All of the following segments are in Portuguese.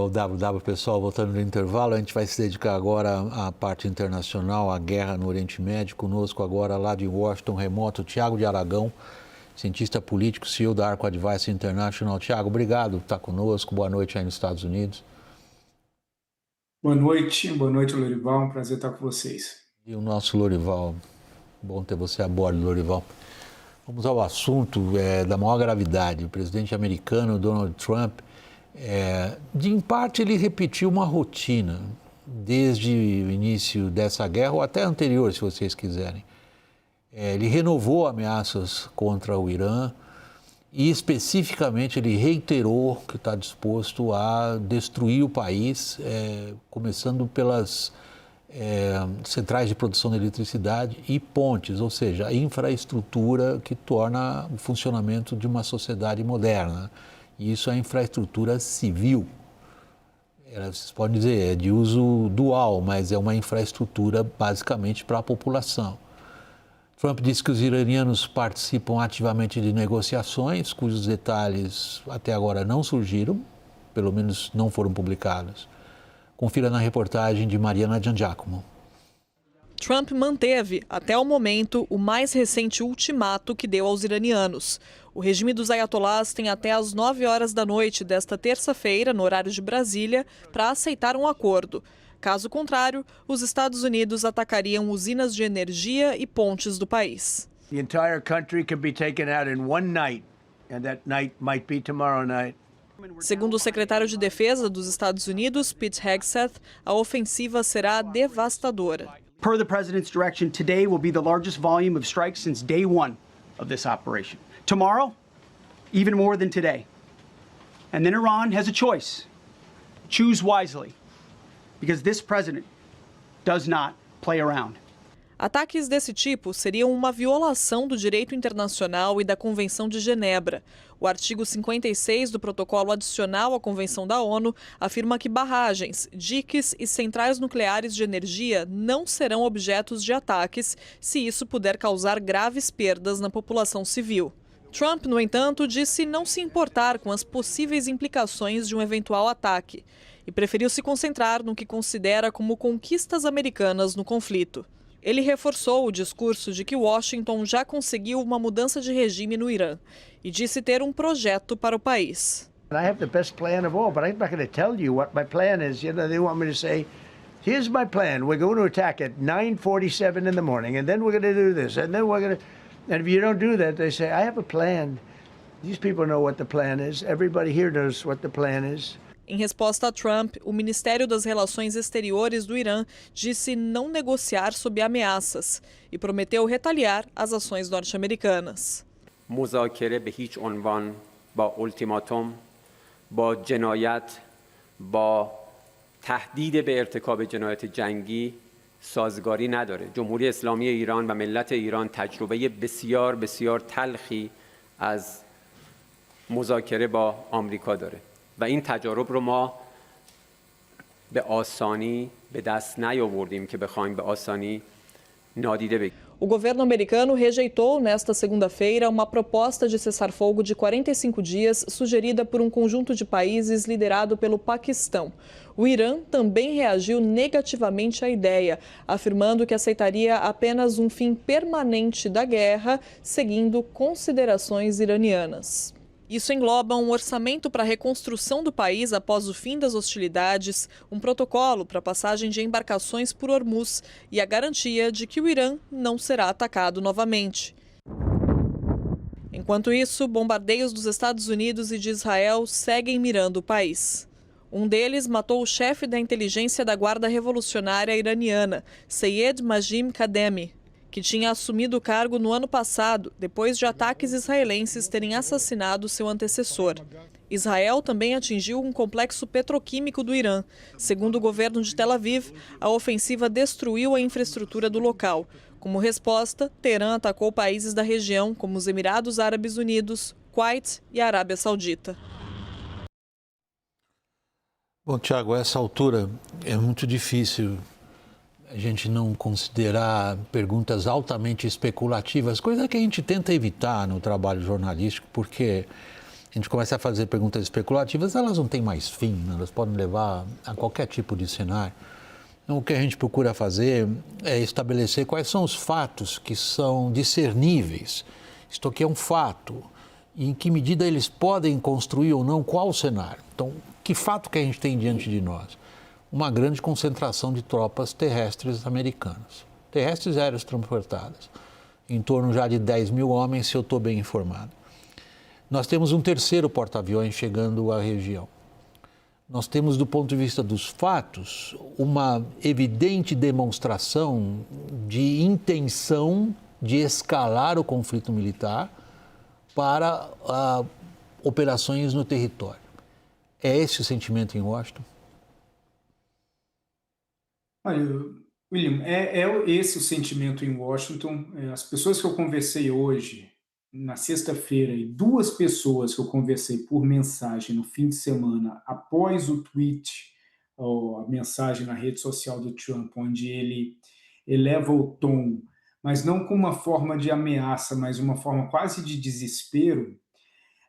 o WW, pessoal, voltando no intervalo, a gente vai se dedicar agora à parte internacional, à guerra no Oriente Médio. Conosco agora, lá de Washington, remoto, Tiago de Aragão, cientista político, CEO da Arco Advice International. Tiago, obrigado por estar conosco. Boa noite aí nos Estados Unidos. Boa noite, Lorival. Um prazer estar com vocês. E o nosso Lorival, bom ter você a bordo, Lorival. Vamos ao assunto da maior gravidade. O presidente americano, Donald Trump, em parte ele repetiu uma rotina desde o início dessa guerra, ou até anterior, se vocês quiserem. Ele renovou ameaças contra o Irã e, especificamente, ele reiterou que está disposto a destruir o país, começando pelas centrais de produção de eletricidade e pontes, ou seja, a infraestrutura que torna o funcionamento de uma sociedade moderna. E isso é a infraestrutura civil. Vocês podem dizer, é de uso dual, mas é uma infraestrutura basicamente para a população. Trump disse que os iranianos participam ativamente de negociações, cujos detalhes até agora não surgiram, pelo menos não foram publicados. Confira na reportagem de Mariana Giangiacomo. Trump manteve, até o momento, o mais recente ultimato que deu aos iranianos. O regime dos ayatolás tem até às 9 horas da noite desta terça-feira, no horário de Brasília, para aceitar um acordo. Caso contrário, os Estados Unidos atacariam usinas de energia e pontes do país. The entire country can be taken out in one night, and that night might be tomorrow night. Segundo o secretário de Defesa dos Estados Unidos, Pete Hegseth, a ofensiva será devastadora. Per the president's direction, today will be the largest volume of strikes since day one of this operation. Tomorrow, even more than today. And then Iran has a choice. Choose wisely, because this president does not play around. Ataques desse tipo seriam uma violação do direito internacional e da Convenção de Genebra. O artigo 56 do protocolo adicional à Convenção da ONU afirma que barragens, diques e centrais nucleares de energia não serão objetos de ataques se isso puder causar graves perdas na população civil. Trump, no entanto, disse não se importar com as possíveis implicações de um eventual ataque e preferiu se concentrar no que considera como conquistas americanas no conflito. Ele reforçou o discurso de que Washington já conseguiu uma mudança de regime no Irã e disse ter um projeto para o país. I have the best plan of all, but I'm not going to tell you what my plan is. You know, they want me to say, here's my plan. We're going to attack at 9:47 in the morning, and then we're going to do this, and then we're going to... And if you don't do that, they say, I have a plan. These people know what the plan is. Everybody here knows what the plan is. Em resposta a Trump, o Ministério das Relações Exteriores do Irã disse não negociar sob ameaças e prometeu retaliar as ações norte-americanas. مذاکره به هیچ عنوان با اولتیماتوم، با جنایت، با تهدید به ارتکاب جنایت جنگی سازگاری نداره. جمهوری اسلامی ایران و ملت ایران تجربه بسیار بسیار تلخی از مذاکره با آمریکا داره. و این تجارب رو ما به آسانی به دست نیاوردیم که بخوایم به آسانی نادیده بگیریم. O governo americano rejeitou nesta segunda-feira uma proposta de cessar-fogo de 45 dias sugerida por um conjunto de países liderado pelo Paquistão. O Irã também reagiu negativamente à ideia, afirmando que aceitaria apenas um fim permanente da guerra, seguindo considerações iranianas. Isso engloba um orçamento para a reconstrução do país após o fim das hostilidades, um protocolo para a passagem de embarcações por Hormuz e a garantia de que o Irã não será atacado novamente. Enquanto isso, bombardeios dos Estados Unidos e de Israel seguem mirando o país. Um deles matou o chefe da inteligência da Guarda Revolucionária Iraniana, Seyed Majim Kademi, que tinha assumido o cargo no ano passado, depois de ataques israelenses terem assassinado seu antecessor. Israel também atingiu um complexo petroquímico do Irã. Segundo o governo de Tel Aviv, a ofensiva destruiu a infraestrutura do local. Como resposta, Teherã atacou países da região, como os Emirados Árabes Unidos, Kuwait e a Arábia Saudita. Bom, Tiago, a essa altura é muito difícil a gente não considerar perguntas altamente especulativas, coisa que a gente tenta evitar no trabalho jornalístico, porque a gente começa a fazer perguntas especulativas, elas não têm mais fim, né? Elas podem levar a qualquer tipo de cenário. Então, o que a gente procura fazer é estabelecer quais são os fatos que são discerníveis. Isto aqui é um fato. E em que medida eles podem construir ou não qual o cenário. Então, que fato que a gente tem diante de nós? Uma grande concentração de tropas terrestres americanas. Terrestres e aéreas transportadas. Em torno já de 10 mil homens, se eu estou bem informado. Nós temos um terceiro porta-aviões chegando à região. Nós temos, do ponto de vista dos fatos, uma evidente demonstração de intenção de escalar o conflito militar para operações no território. É esse o sentimento em Washington? Olha, William, é esse o sentimento em Washington. As pessoas que eu conversei hoje, na sexta-feira, e 2 pessoas que eu conversei por mensagem no fim de semana, após o tweet, ou a mensagem na rede social do Trump, onde ele eleva o tom, mas não com uma forma de ameaça, mas uma forma quase de desespero,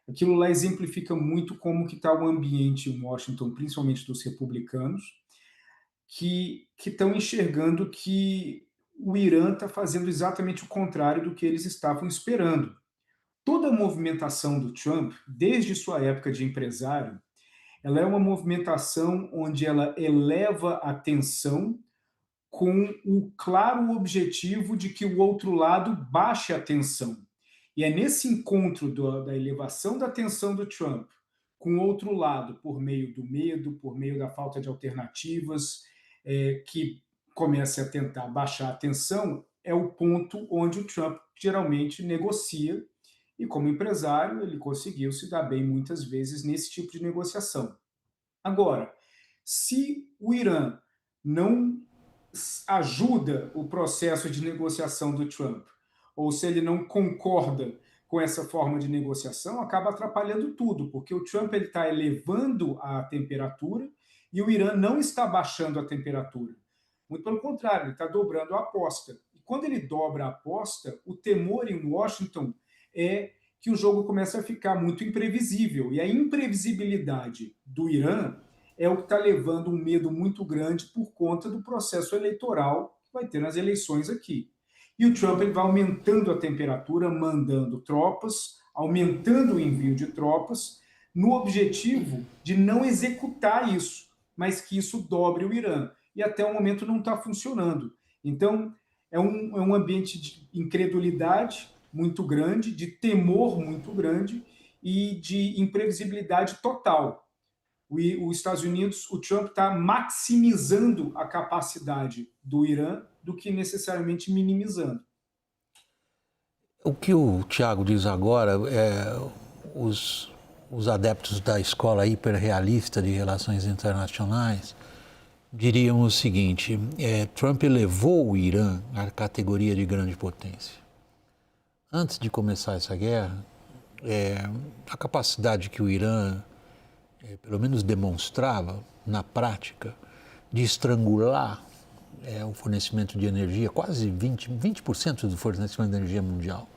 aquilo lá exemplifica muito como que está o ambiente em Washington, principalmente dos republicanos, que estão enxergando que o Irã está fazendo exatamente o contrário do que eles estavam esperando. Toda a movimentação do Trump, desde sua época de empresário, ela é uma movimentação onde ela eleva a tensão com o claro objetivo de que o outro lado baixe a tensão. E é nesse encontro da elevação da tensão do Trump com o outro lado, por meio do medo, por meio da falta de alternativas, que começa a tentar baixar a tensão, é o ponto onde o Trump geralmente negocia. E como empresário, ele conseguiu se dar bem muitas vezes nesse tipo de negociação. Agora, se o Irã não ajuda o processo de negociação do Trump, ou se ele não concorda com essa forma de negociação, acaba atrapalhando tudo, porque o Trump está elevando a temperatura e o Irã não está baixando a temperatura. Muito pelo contrário, ele está dobrando a aposta. E quando ele dobra a aposta, o temor em Washington é que o jogo começa a ficar muito imprevisível. E a imprevisibilidade do Irã é o que está levando um medo muito grande por conta do processo eleitoral que vai ter nas eleições aqui. E o Trump ele vai aumentando a temperatura, mandando tropas, aumentando o envio de tropas, no objetivo de não executar isso, mas que isso dobre o Irã. E até o momento não está funcionando. Então, é um ambiente de incredulidade muito grande, de temor muito grande e de imprevisibilidade total. Os Estados Unidos, o Trump está maximizando a capacidade do Irã do que necessariamente minimizando. O que o Tiago diz agora é os adeptos da escola hiperrealista de relações internacionais diriam o seguinte: Trump elevou o Irã à categoria de grande potência. Antes de começar essa guerra, a capacidade que o Irã, pelo menos demonstrava na prática, de estrangular o fornecimento de energia, quase 20% do fornecimento de energia mundial.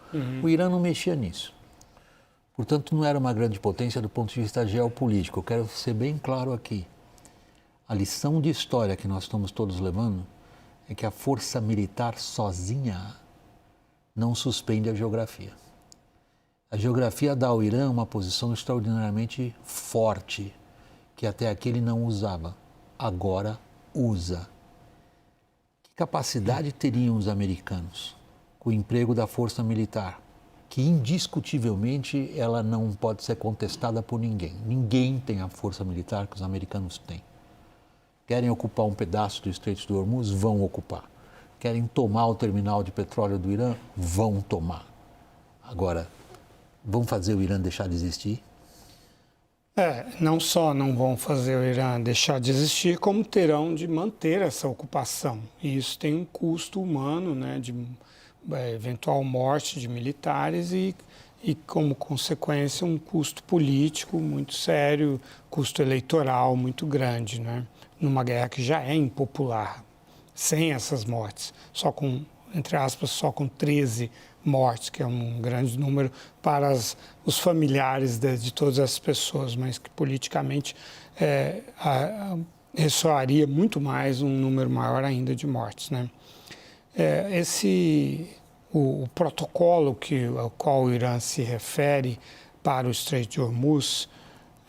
O Irã não mexia nisso. Portanto, não era uma grande potência do ponto de vista geopolítico. Eu quero ser bem claro aqui. A lição de história que nós estamos todos levando é que a força militar sozinha não suspende a geografia. A geografia dá ao Irã uma posição extraordinariamente forte, que até aqui ele não usava, agora usa. Que capacidade teriam os americanos com o emprego da força militar, que indiscutivelmente ela não pode ser contestada por ninguém. Ninguém tem a força militar que os americanos têm. Querem ocupar um pedaço do Estreito de Hormuz? Vão ocupar. Querem tomar o terminal de petróleo do Irã? Vão tomar. Agora, vão fazer o Irã deixar de existir? Não só não vão fazer o Irã deixar de existir, como terão de manter essa ocupação. E isso tem um custo humano, né, de eventual morte de militares e, como consequência, um custo político muito sério, custo eleitoral muito grande, né, numa guerra que já é impopular, sem essas mortes, só com, entre aspas, só com 13 mortes, que é um grande número para os familiares de todas essas pessoas, mas que politicamente ressoaria muito mais um número maior ainda de mortes, né? O protocolo ao qual o Irã se refere para o Estreito de Hormuz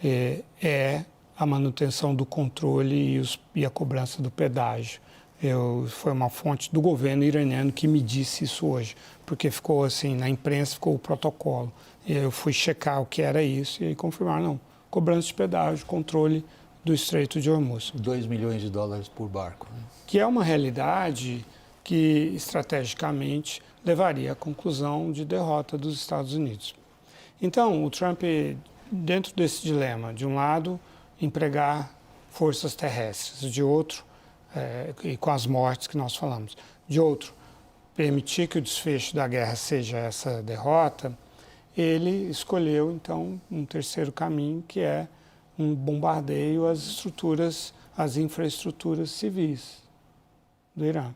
é a manutenção do controle e a cobrança do pedágio. Foi uma fonte do governo iraniano que me disse isso hoje, porque ficou assim, na imprensa ficou o protocolo. E eu fui checar o que era isso e aí confirmaram, não, cobrança de pedágio, controle do Estreito de Hormuz. 2 milhões de dólares por barco. Né? Que é uma realidade que, estrategicamente, levaria à conclusão de derrota dos Estados Unidos. Então, o Trump, dentro desse dilema, de um lado, empregar forças terrestres, de outro, e com as mortes que nós falamos, de outro, permitir que o desfecho da guerra seja essa derrota, ele escolheu, então, um terceiro caminho, que é um bombardeio às infraestruturas civis do Irã,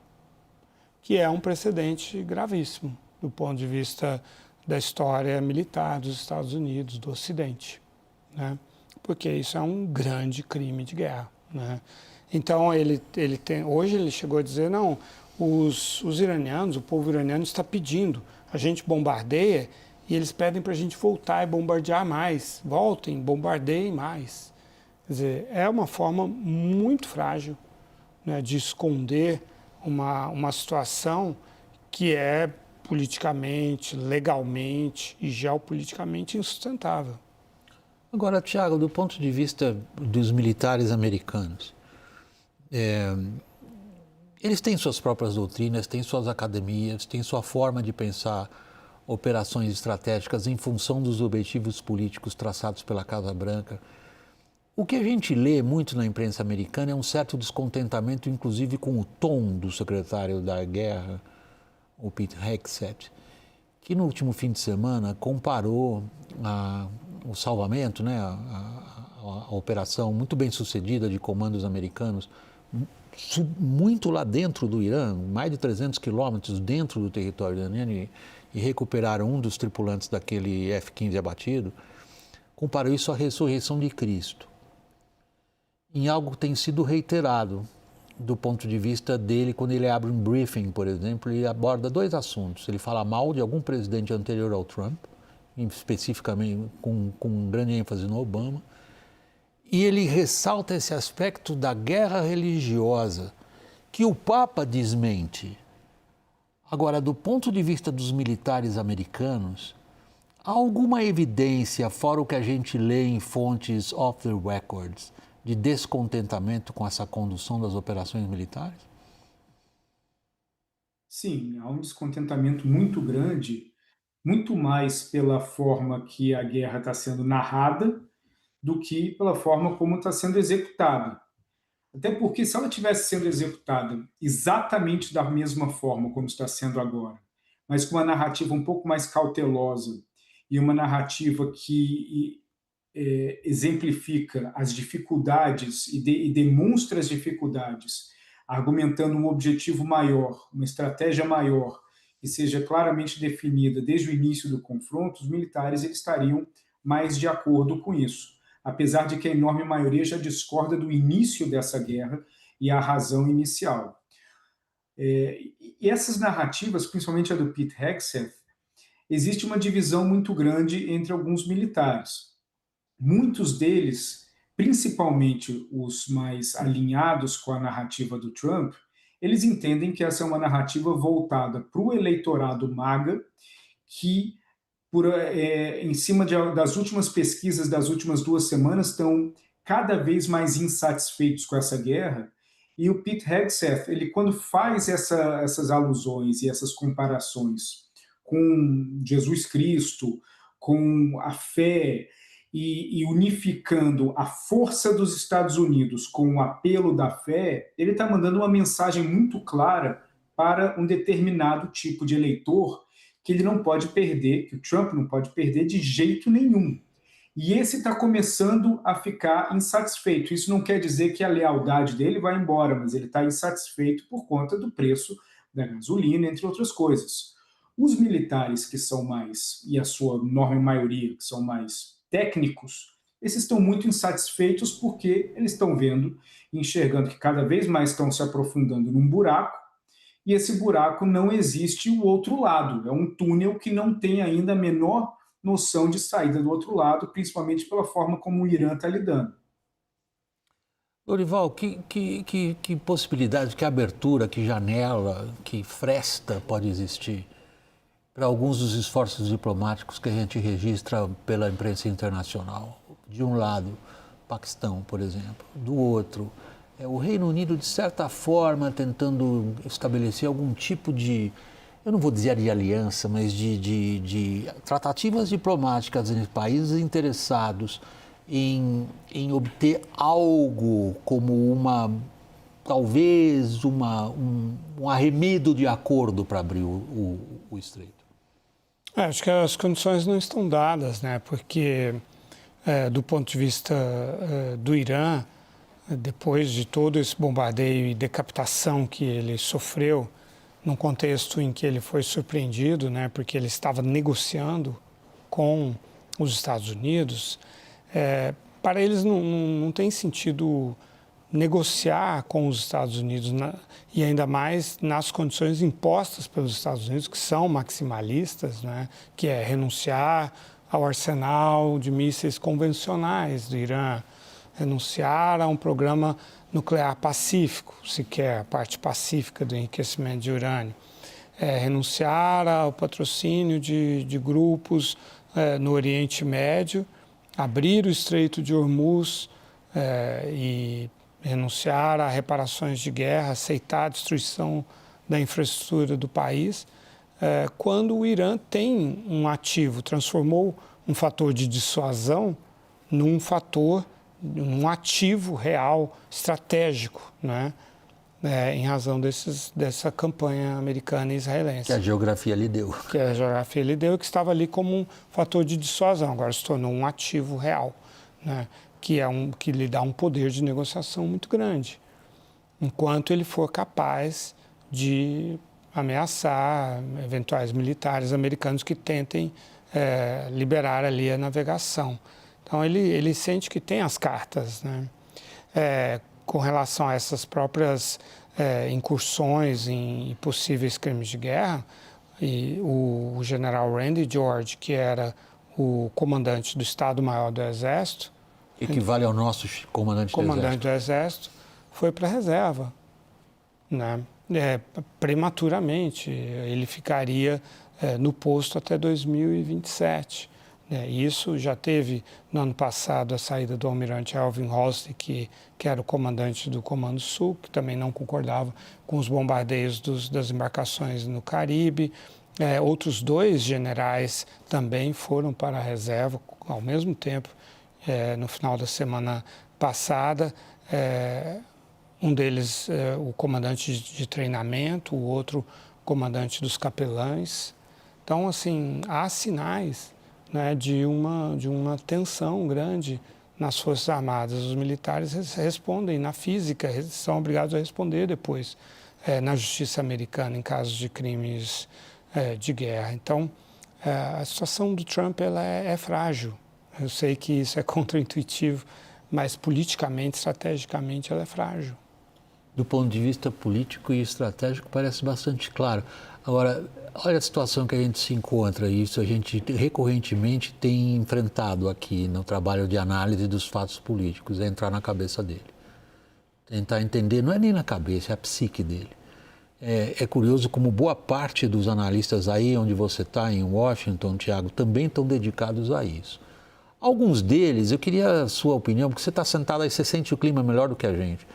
que é um precedente gravíssimo do ponto de vista da história militar dos Estados Unidos, do Ocidente, né? Porque isso é um grande crime de guerra, né? Então, hoje ele chegou a dizer, não, os iranianos, o povo iraniano está pedindo, a gente bombardeia e eles pedem para a gente voltar e bombardear mais, voltem, bombardeiem mais. Quer dizer, é uma forma muito frágil, né, de esconder uma situação que é politicamente, legalmente e geopoliticamente insustentável. Agora, Tiago, do ponto de vista dos militares americanos, eles têm suas próprias doutrinas, têm suas academias, têm sua forma de pensar operações estratégicas em função dos objetivos políticos traçados pela Casa Branca. O que a gente lê muito na imprensa americana é um certo descontentamento, inclusive com o tom do secretário da Guerra, o Pete Hegseth, que no último fim de semana comparou o salvamento, né, a operação muito bem sucedida de comandos americanos, muito lá dentro do Irã, mais de 300 quilômetros dentro do território iraniano, e recuperaram um dos tripulantes daquele F-15 abatido, comparou isso à ressurreição de Cristo, em algo que tem sido reiterado do ponto de vista dele, quando ele abre um briefing, por exemplo, ele aborda dois assuntos. Ele fala mal de algum presidente anterior ao Trump, especificamente com grande ênfase no Obama, e ele ressalta esse aspecto da guerra religiosa, que o Papa desmente. Agora, do ponto de vista dos militares americanos, há alguma evidência, fora o que a gente lê em fontes off the records, de descontentamento com essa condução das operações militares? Sim, há um descontentamento muito grande, muito mais pela forma que a guerra está sendo narrada do que pela forma como está sendo executada. Até porque, se ela estivesse sendo executada exatamente da mesma forma como está sendo agora, mas com uma narrativa um pouco mais cautelosa e uma narrativa que exemplifica as dificuldades e demonstra as dificuldades, argumentando um objetivo maior, uma estratégia maior, que seja claramente definida desde o início do confronto, os militares eles estariam mais de acordo com isso, apesar de que a enorme maioria já discorda do início dessa guerra e a razão inicial. E essas narrativas, principalmente a do Pete Hegseth, existe uma divisão muito grande entre alguns militares. Muitos deles, principalmente os mais alinhados com a narrativa do Trump, eles entendem que essa é uma narrativa voltada para o eleitorado MAGA, que, em cima das últimas pesquisas das últimas 2 semanas, estão cada vez mais insatisfeitos com essa guerra. E o Pete Hegseth, ele, quando faz essas alusões e essas comparações com Jesus Cristo, com a fé, e unificando a força dos Estados Unidos com o apelo da fé, ele está mandando uma mensagem muito clara para um determinado tipo de eleitor que ele não pode perder, que o Trump não pode perder de jeito nenhum. E esse está começando a ficar insatisfeito. Isso não quer dizer que a lealdade dele vai embora, mas ele está insatisfeito por conta do preço da gasolina, entre outras coisas. Os militares que são mais, e a sua enorme maioria, que são mais técnicos, esses estão muito insatisfeitos porque eles estão vendo e enxergando que cada vez mais estão se aprofundando num buraco, e esse buraco não existe o outro lado, é um túnel que não tem ainda a menor noção de saída do outro lado, principalmente pela forma como o Irã está lidando. Lorival, que possibilidade, que abertura, que janela, que fresta pode existir para alguns dos esforços diplomáticos que a gente registra pela imprensa internacional? De um lado, Paquistão, por exemplo, do outro, o Reino Unido, de certa forma, tentando estabelecer algum tipo de, eu não vou dizer de aliança, mas de tratativas diplomáticas entre países interessados em obter algo como talvez um arremedo de acordo para abrir o estreito. Acho que as condições não estão dadas, né? Porque do ponto de vista do Irã, depois de todo esse bombardeio e decapitação que ele sofreu, num contexto em que ele foi surpreendido, né? Porque ele estava negociando com os Estados Unidos, para eles não tem sentido negociar com os Estados Unidos e ainda mais nas condições impostas pelos Estados Unidos, que são maximalistas, né? Que é renunciar ao arsenal de mísseis convencionais do Irã, renunciar a um programa nuclear pacífico, sequer a parte pacífica do enriquecimento de urânio, renunciar ao patrocínio de grupos no Oriente Médio, abrir o Estreito de Hormuz e renunciar a reparações de guerra, aceitar a destruição da infraestrutura do país, quando o Irã tem um ativo, transformou um fator de dissuasão num ativo real, estratégico, né? Em razão dessa campanha americana e israelense. Que a geografia lhe deu. Que a geografia lhe deu, que estava ali como um fator de dissuasão, agora se tornou um ativo real, né? Que lhe dá um poder de negociação muito grande, enquanto ele for capaz de ameaçar eventuais militares americanos que tentem liberar ali a navegação. Então ele sente que tem as cartas, né? Com relação a essas próprias incursões em possíveis crimes de guerra, e o general Randy George, que era o comandante do Estado-Maior do Exército, equivale ao nosso comandante do Exército, foi para a reserva, né? Prematuramente. Ele ficaria no posto até 2027. Isso já teve, no ano passado, a saída do almirante Alvin Halsey, que era o comandante do Comando Sul, que também não concordava com os bombardeios das embarcações no Caribe. Outros 2 generais também foram para a reserva ao mesmo tempo. No final da semana passada, um deles o comandante de treinamento, o outro comandante dos capelães. Então, assim, há sinais, né, de uma tensão grande nas Forças Armadas. Os militares respondem na física, eles são obrigados a responder depois na justiça americana em casos de crimes de guerra. Então, a situação do Trump ela é frágil. Eu sei que isso é contraintuitivo, mas politicamente, estrategicamente, ela é frágil. Do ponto de vista político e estratégico, parece bastante claro. Agora, olha a situação que a gente se encontra, e isso a gente recorrentemente tem enfrentado aqui no trabalho de análise dos fatos políticos, é entrar na cabeça dele. Tentar entender, não é nem na cabeça, é a psique dele. É curioso como boa parte dos analistas aí, onde você está, em Washington, Tiago, também estão dedicados a isso. Alguns deles, eu queria a sua opinião, porque você está sentado aí, você sente o clima melhor do que a gente.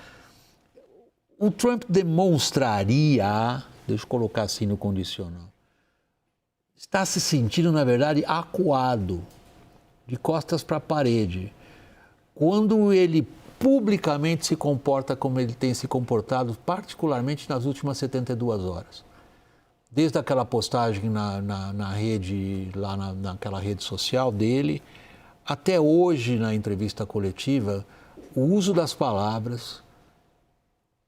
O Trump demonstraria, deixa eu colocar assim no condicional, está se sentindo, na verdade, acuado, de costas para a parede, quando ele publicamente se comporta como ele tem se comportado, particularmente nas últimas 72 horas. Desde aquela postagem na rede, lá naquela rede social dele, até hoje na entrevista coletiva, o uso das palavras,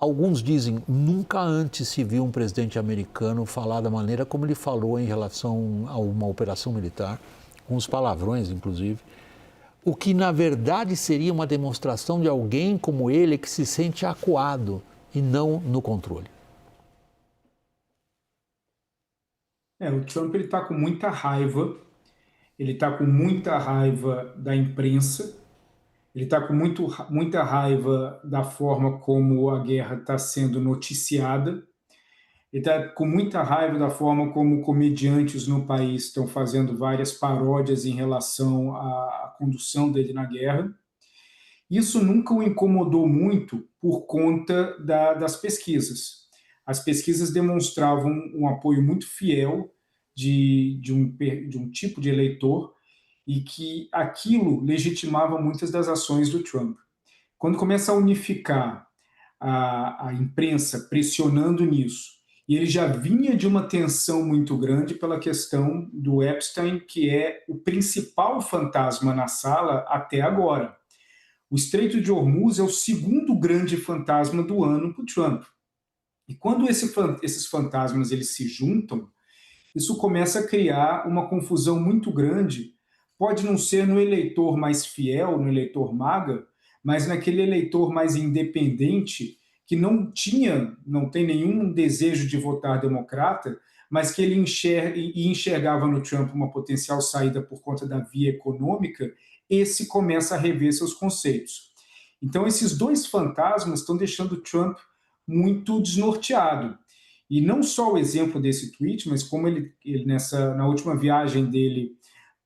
Alguns dizem, nunca antes se viu um presidente americano falar da maneira como ele falou em relação a uma operação militar, com os palavrões, inclusive, o que, na verdade, seria uma demonstração de alguém como ele que se sente acuado e não no controle. O Trump está com muita raiva, ele está com muita raiva da imprensa, ele está com muita raiva da forma como a guerra está sendo noticiada, ele está com muita raiva da forma como comediantes no país estão fazendo várias paródias em relação à condução dele na guerra. Isso nunca o incomodou muito por conta das pesquisas. As pesquisas demonstravam um apoio muito fiel de um tipo de eleitor e que aquilo legitimava muitas das ações do Trump. Quando começa a unificar a imprensa pressionando nisso, e ele já vinha de uma tensão muito grande pela questão do Epstein, que é o principal fantasma na sala até agora. O Estreito de Hormuz é o segundo grande fantasma do ano para o Trump. E quando esses fantasmas eles se juntam, isso começa a criar uma confusão muito grande. Pode não ser no eleitor mais fiel, no eleitor MAGA, mas naquele eleitor mais independente, que não tem nenhum desejo de votar democrata, mas que ele enxergava no Trump uma potencial saída por conta da via econômica, esse começa a rever seus conceitos. Então, esses dois fantasmas estão deixando o Trump muito desnorteado. E não só o exemplo desse tweet, mas como ele na última viagem dele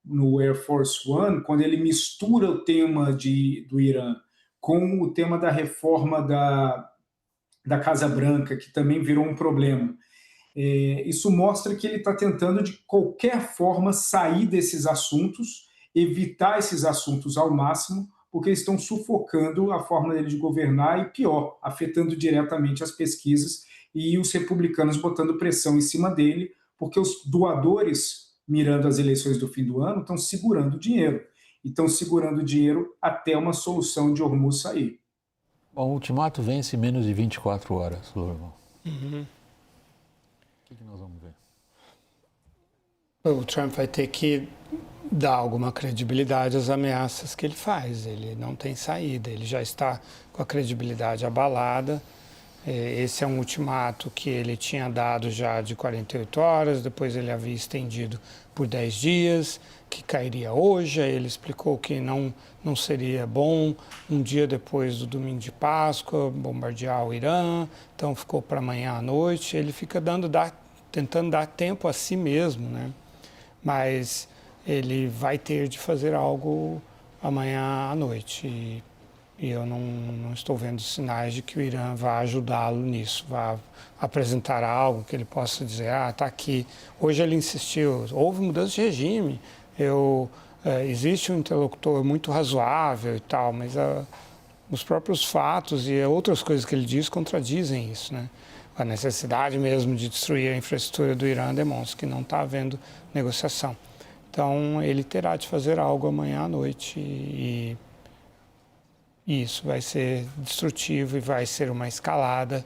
no Air Force One, quando ele mistura o tema do Irã com o tema da reforma da Casa Branca, que também virou um problema. Isso mostra que ele está tentando, de qualquer forma, sair desses assuntos, evitar esses assuntos ao máximo, porque eles estão sufocando a forma dele de governar e, pior, afetando diretamente as pesquisas e os republicanos botando pressão em cima dele, porque os doadores, mirando as eleições do fim do ano, estão segurando dinheiro. E estão segurando dinheiro até uma solução de Hormuz sair. Bom, o ultimato vence em menos de 24 horas, Lourival. Uhum. O que nós vamos ver? O Trump vai ter que dar alguma credibilidade às ameaças que ele faz. Ele não tem saída, ele já está com a credibilidade abalada. Esse é um ultimato que ele tinha dado já de 48 horas, depois ele havia estendido por 10 dias, que cairia hoje. Aí ele explicou que não seria bom um dia depois do domingo de Páscoa bombardear o Irã, então ficou para amanhã à noite. Ele fica tentando dar tempo a si mesmo, né? Mas ele vai ter de fazer algo amanhã à noite. E eu não estou vendo sinais de que o Irã vá ajudá-lo nisso, vá apresentar algo que ele possa dizer, está aqui. Hoje ele insistiu, houve mudança de regime, existe um interlocutor muito razoável e tal, mas os próprios fatos e outras coisas que ele diz contradizem isso, né? A necessidade mesmo de destruir a infraestrutura do Irã demonstra que não está havendo negociação. Então ele terá de fazer algo amanhã à noite e isso vai ser destrutivo e vai ser uma escalada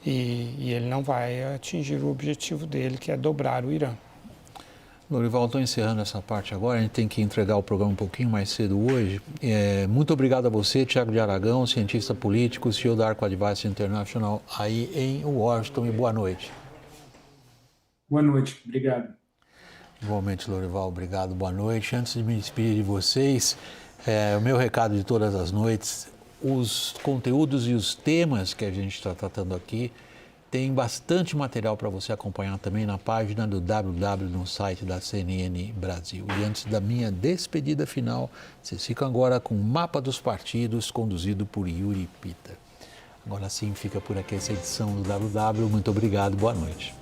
e ele não vai atingir o objetivo dele, que é dobrar o Irã. Lourival, estou encerrando essa parte agora, a gente tem que entregar o programa um pouquinho mais cedo hoje. Muito obrigado a você, Thiago de Aragão, cientista político, CEO da Arco Advice International aí em Washington, e boa noite. Boa noite, obrigado. Igualmente, Lourival, obrigado, boa noite. Antes de me despedir de vocês, o meu recado de todas as noites, os conteúdos e os temas que a gente está tratando aqui, tem bastante material para você acompanhar também na página do www no site da CNN Brasil. E antes da minha despedida final, vocês ficam agora com o Mapa dos Partidos, conduzido por Yuri Pita. Agora sim, fica por aqui essa edição do WW. Muito obrigado, boa noite.